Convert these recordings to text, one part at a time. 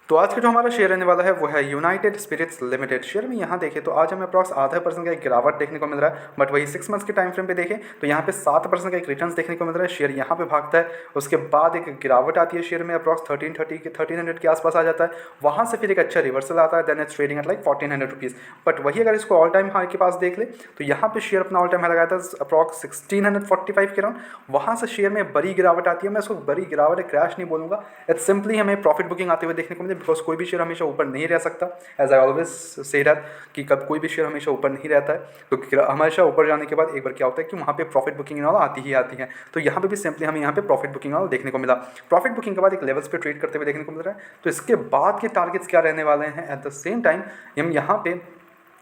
तो आज का जो हमारा शेयर रहने वाला है वो है यूनाइटेड स्पिरिट्स लिमिटेड। शेयर में यहाँ देखें तो आज हमें अप्रॉक्स %0.5% का एक गिरावट देखने को मिल रहा है, बट वही 6 मंथ्स के टाइम फ्रेम पे देखें तो यहाँ पे 7% का एक रिटर्न्स देखने को मिल रहा है। शेयर यहाँ पे भागता है, उसके बाद एक गिरावट आती है शेयर में, अप्रॉक्स 1300 के आसपास आ जाता है। वहाँ से फिर एक अच्छा रिवर्सल आता है, then it's trading at like 1400 rupees. But वही अगर इसको ऑल टाइम हाई के पास देख ले तो यहाँ पे शेयर अपना ऑल टाइम हाई लगाया था अप्रॉक्स 1645 के राउंड। वहाँ से शेयर में बड़ी गिरावट आती है। मैं उसको बड़ी गिरावट क्रैश नहीं बोलूँगा, इट्स सिंपली हमें प्रॉफिट बुकिंग आते हुए देखने को मिले, बिकॉज कोई भी शेयर हमेशा ऊपर नहीं रह सकता। As I always say that कि कब कोई भी शेयर हमेशा ऊपर नहीं रहता है, क्योंकि हमेशा ऊपर जाने के बाद एक बार क्या होता है कि वहाँ पे प्रॉफिट बुकिंग वाला आती ही आती है। तो यहाँ पे भी सिंपली हमें यहाँ पे प्रॉफिट बुकिंग वाला देखने को मिला। प्रॉफिट बुकिंग के बाद एक लेवल्स पे ट्रेड करते हुए देखने को मिल रहा है। तो इसके बाद के टारगेट्स क्या रहने वाले हैं, एट द सेम टाइम हम यहाँ पे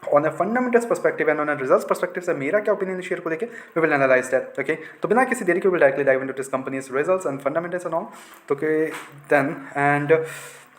on a fundamentals perspective and on a results perspective से मेरा क्या ओपिनियन शेयर को लेके we will analyse that. Okay, तो बिना किसी देरी के will directly dive into this company's results and fundamentals and all. तो देन एंड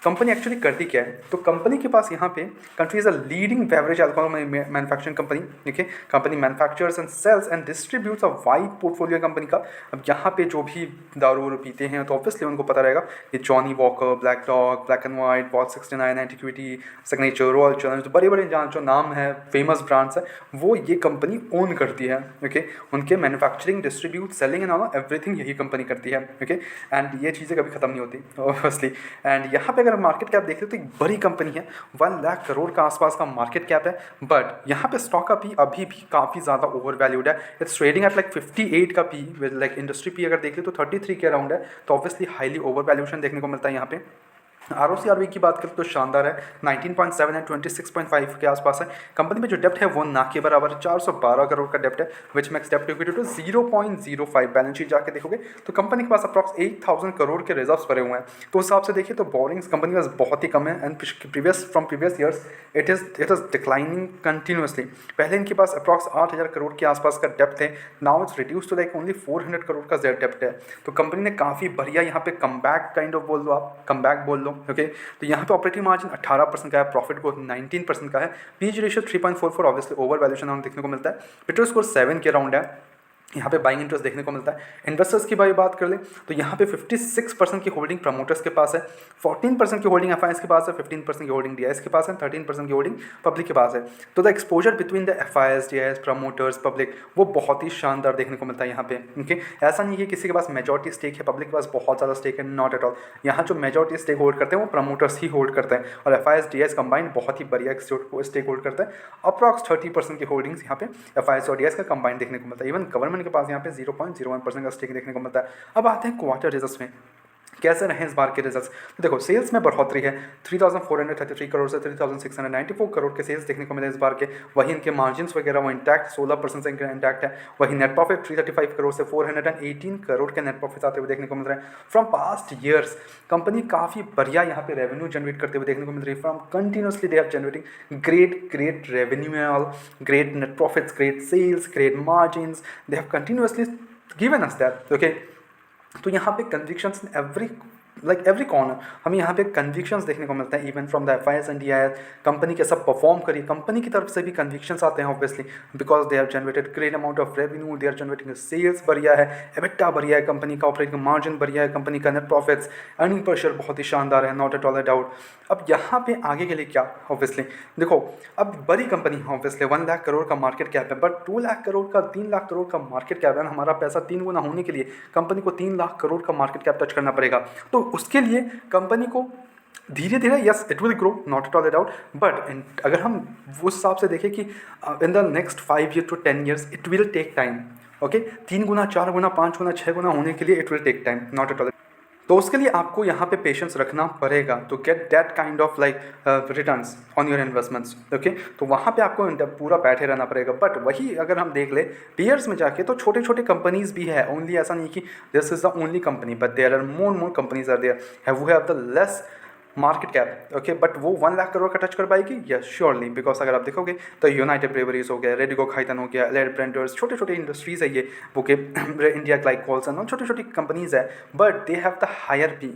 कंपनी एक्चुअली करती क्या है, तो कंपनी के पास यहाँ पे country is a leading beverage alcohol manufacturing company. देखिए, company manufactures and sells and distributes a wide portfolio company का। अब यहाँ पे जो भी दारू वारू पीते हैं तो ऑब्वियसली उनको पता रहेगा ये Johnnie Walker, Black Dog, Black and White, Vault 69, Antiquity, Signature, Royal Challenge, तो बड़े बड़े जो नाम है, फेमस ब्रांड्स है, वो ये कंपनी ओन करती है। ओके, उनके manufacturing, distribute, selling and all everything यही कंपनी करती है। ओके, एंड ये चीज़ें कभी खत्म नहीं होती ऑब्वियसली। एंड यहाँ पे अगर मार्केट कैप देख रहे हो तो एक बड़ी कंपनी है, 1 लाख करोड़ का आसपास का मार्केट कैप है। बट यहाँ पे स्टॉक अभी भी काफ़ी ज़्यादा ओवर वैल्यूड है। इट्स ट्रेडिंग एट लाइक 58 का पी, लाइक इंडस्ट्री पी अगर देख ले तो 33 के अराउंड है। तो ऑब्वियसली हाईली ओवर वैल्यूएशन देखने को मिलता है यहाँ पे। ROCROE की बात करें तो शानदार है, 19.7 है, 26.5 के आसपास है। कंपनी में जो डेप्ट है वो ना के बराबर 412 करोड़ का डेप्ट है, विच मैक्स डेप्ट इक्विटी टू 0.05। बैलेंस शीट जाके देखोगे तो कंपनी के पास अप्रॉक्स 8000 करोड़ के रिजर्व्स भरे हुए हैं। तो उस हिसाब से देखिए तो बोरिंग्स कंपनी के पास बहुत ही कम है, and previous years it is declining continuously. पहले इनके पास अप्रॉक्स 8000 करोड़ के आसपास का डेप्ट है, now it's reduce to like only 400 crore का डेप्ट है। तो कंपनी ने काफ़ी बढ़िया यहाँ पे कमबैक काइंड ऑफ बोल लो, आप कमबैक बोल लो। ओके, तो यहाँ पे ऑपरेटिंग मार्जिन 18% का है, प्रॉफिट ग्रोथ 19% का है, PG ratio 3.44, obviously over valuation हमें देखने को मिलता है। पेट्रोल स्कोर 7 के अराउंड है। यहाँ पे बाइंग इंटरेस्ट देखने को मिलता है। इन्वेस्टर्स की बात कर ले तो यहाँ पे 56% की होल्डिंग प्रमोटर्स के पास है, 14% की होल्डिंग एफआईएस के पास है, 15% की होल्डिंग डीआईएस के पास है, 13% की होल्डिंग पब्लिक के पास है। तो the exposure between the FIS, DIIs, promoters, public वो बहुत ही शानदार देखने को मिलता है यहाँ पे। ओके, ऐसा नहीं है किसी के पास मेजॉरिटी स्टेक है, पब्लिक के पास बहुत ज़्यादा स्टेक है, नॉट एट ऑल। यहाँ जो मेजॉरिटी स्टेक होल्ड करते हैं वो प्रमोटर्स ही होल्ड करते हैं, और एफआईएस डीआईएस कंबाइंड बहुत ही बढ़िया स्टेक होल्ड करता है। अप्रॉक्स 30% की होल्डिंग्स यहाँ पे एफआईएस और डीआईएस का कंबाइंड देखने को मिलता है। इवन गवर्नमेंट के पास यहाँ पे 0.01% का स्टेक देखने को मिलता है। अब आते हैं क्वार्टर रिजल्ट्स में कैसे रहे इस बार के रिजल्ट्स। तो देखो, सेल्स में बढ़ोतरी है, 3433 करोड़ से 3694 करोड़ के सेल्स देखने को मिले इस बार के। वही इनके मार्जिन्स वगैरह वो इंटैक्ट 16% से इंटैक्ट है। वही नेट प्रॉफिट 335 करोड़ से 418 करोड़ के नेट प्रॉफिट आते हुए देखने को मिल रहे हैं। फ्रॉम पास्ट ईयर्स कंपनी काफ़ी बढ़िया यहाँ पे रेवेन्यू जनरेट करते हुए देखने को मिल रही है। From continuously they are generating great revenue and all, great net profits, great sales, great margins, they have continuously given us that. Okay, तो यहाँ पे कन्विक्शंस एवरी कॉर्नर हमें यहाँ पे कन्विक्शंस देखने को मिलता है, even from the FIIs and DIIs. Company कैसा परफॉर्म करी, कंपनी की तरफ से भी कन्विक्शंस आते हैं obviously, because they have generated great amount of revenue, they are generating sales बढ़िया है, एबिटा बढ़िया है, कंपनी का ऑपरेटिंग मार्जिन बढ़िया है, कंपनी का net profits, earning per share बहुत ही शानदार है, not at all a doubt. अब यहाँ पे आगे के लिए क्या, ऑब्वियसली देखो अब बड़ी कंपनी है, ऑब्वियसली 1 लाख करोड़ का मार्केट कैप है, बट 2 लाख करोड़ का 3 लाख करोड़ का मार्केट कैप है। हमारा पैसा 3 गुना होने के लिए कंपनी को 3 लाख करोड़ का मार्केट कैप टच करना पड़ेगा। तो उसके लिए कंपनी को धीरे धीरे, yes it will grow, not at all doubt, but अगर हम उस हिसाब से देखें कि in the next 5 year to 10 years it will take time. Okay, 3 गुना, 4 गुना, 5 गुना, 6 गुना होने के लिए it will take time, not at all. तो उसके लिए आपको यहाँ पे पेशेंस रखना पड़ेगा to get that kind of like returns on your investments. Okay, तो वहाँ पे आपको पूरा बैठे रहना पड़ेगा। बट वही अगर हम देख ले पीयर्स में जाके तो छोटे छोटे कंपनीज भी है, ओनली ऐसा नहीं कि this is the only company, but there are more companies are there who have the less market cap. Okay, but वो 1 लाख करोड़ का टच कर पाएगी, यस श्योरली, बिकॉज अगर आप देखोगे तो यूनाइटेड ब्रेवरीज हो गया, रेडिको खाइतन हो गया, एलाइड ब्रांडर्स, छोटे छोटे इंडस्ट्रीज है ये, वो के इंडिया ग्लाइकोल्स एंड छोटी छोटी कंपनीज है, but they have the higher P,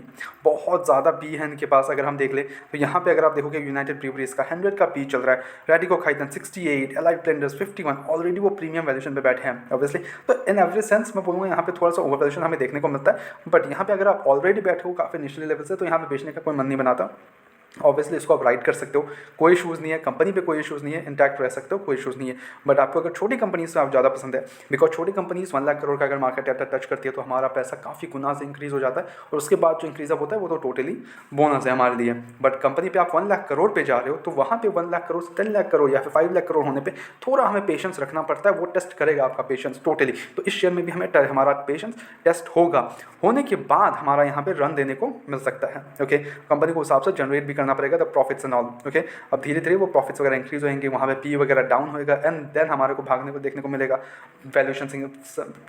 बहुत ज़्यादा पी है इनके पास। अगर हम देख ले तो यहाँ पे अगर आप देखोगे यूनाइटेड ब्रेवरीज का 100 का पी चल रहा है, रेडिको खाइतन 68, एलाइड ब्रांडर्स 51, ऑलरेडी वो प्रीमियम वैल्यूएशन पे बैठे हैं ऑब्वियसली। तो इन एवरी सेंस मैं बोलूँगा यहाँ पे थोड़ा सा ओवर वैल्यूएशन हमें देखने को मिलता है, बट यहाँ पे अगर आप ऑलरेडी बैठे हो काफ़ी निचले लेवल से तो यहाँ पे बेचने का कोई मन नहीं बनाता। ऑब्वियसली इसको आप राइड कर सकते हो, कोई इशूज़ नहीं है, कंपनी पे कोई इशूज़ नहीं है, इंटैक्ट रह सकते हो, कोई इशूज़ नहीं है। बट आपको अगर छोटी कंपनीज से आप ज़्यादा पसंद है, बिकॉज छोटी कंपनीज 1 लाख करोड़ का अगर मार्केट कैपिटल टच करती है तो हमारा पैसा काफ़ी गुना से इंक्रीज़ हो जाता है, और उसके बाद जो इंक्रीज़ अप होता है वो तो टोटली बोनस है हमारे लिए। बट कंपनी पे आप 1 लाख करोड़ पे जा रहे हो तो वहाँ पे 1 लाख करोड़ 10 लाख करोड़ या फिर 5 लाख करोड़ होने पे थोड़ा हमें पेशेंस रखना पड़ता है, वो टेस्ट करेगा आपका पेशेंस टोटली। तो इस शेयर में भी हमें हमारा पेशेंस टेस्ट होगा, होने के बाद हमारा यहाँ पे रन देने को मिल सकता है। ओके, कंपनी को हिसाब से जनरेट भी करना पड़ेगा the profits and all. Okay, अब धीरे धीरे वो प्रॉफिट्स वगैरह इंक्रीज होंगे, वहाँ पे पी वगैरह डाउन होएगा, एंड देन हमारे को भागने को देखने को मिलेगा वैल्यूएशन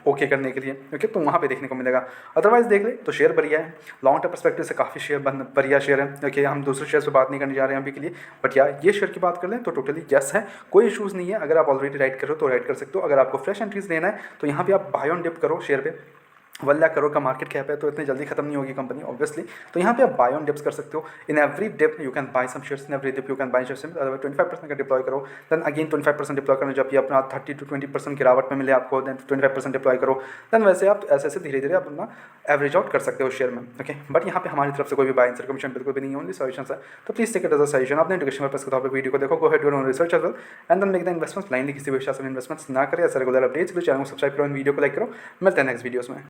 ओके करने के लिए। ओके, तो वहाँ पे देखने को मिलेगा। अदरवाइज देख ले तो शेयर बढ़िया है, लॉन्ग टर्म परस्पेक्टिव से काफ़ी शेयर बढ़िया शेयर है। ओके, हम दूसरे शेयर पर बात नहीं करने जा रहे हैं अभी के लिए, बट या ये शेयर की बात कर लें तो टोटली यस है, कोई इशूज़ नहीं है। अगर आप ऑलरेडी राइड करो तो राइड कर सकते हो, अगर आपको फ्रेश एंट्रीज लेना है तो यहाँ पे आप बाय ऑन डिप करो। शेयर पे 1 लाख करोड़ का मार्केट कैप है तो इतनी जल्दी खत्म नहीं होगी कंपनी ऑब्वियसली, तो यहाँ पे आप बाय ऑन डिप्स कर सकते हो। In every dip you can buy some shares, in every dip you can buy shares. अगर 25% का डिप्लॉय करो, देन अगेन 25% डिप्लॉय करना, जब ये अपना 30 to 20% गिरावट में मिले आपको, देन 25% डिप्लॉय करो। देन वैसे आप ऐसे ऐसे धीरे धीरे आप अपना एवरेज आउट कर सकते हो शेयर में। ओके, बट यहाँ पे हमारी तरफ से कोई भी बाय एंड सेल कमीशन बिल्कुल भी नहीं है, ओनली सजेशन है। तो please take it as a suggestion. आपने एजुकेशन पर्पस के तौर पर वीडियो को देखो, go head your own research as well and then make the investments. Blindly किसी भी विश्वास में इन्वेस्टमेंट्स ना करें। ऐसे रेगुलर अपडेट्स के लिए चैनल को सब्सक्राइब करो, वीडियो को लाइक करो। मिलते हैं नेक्स्ट वीडियोस में।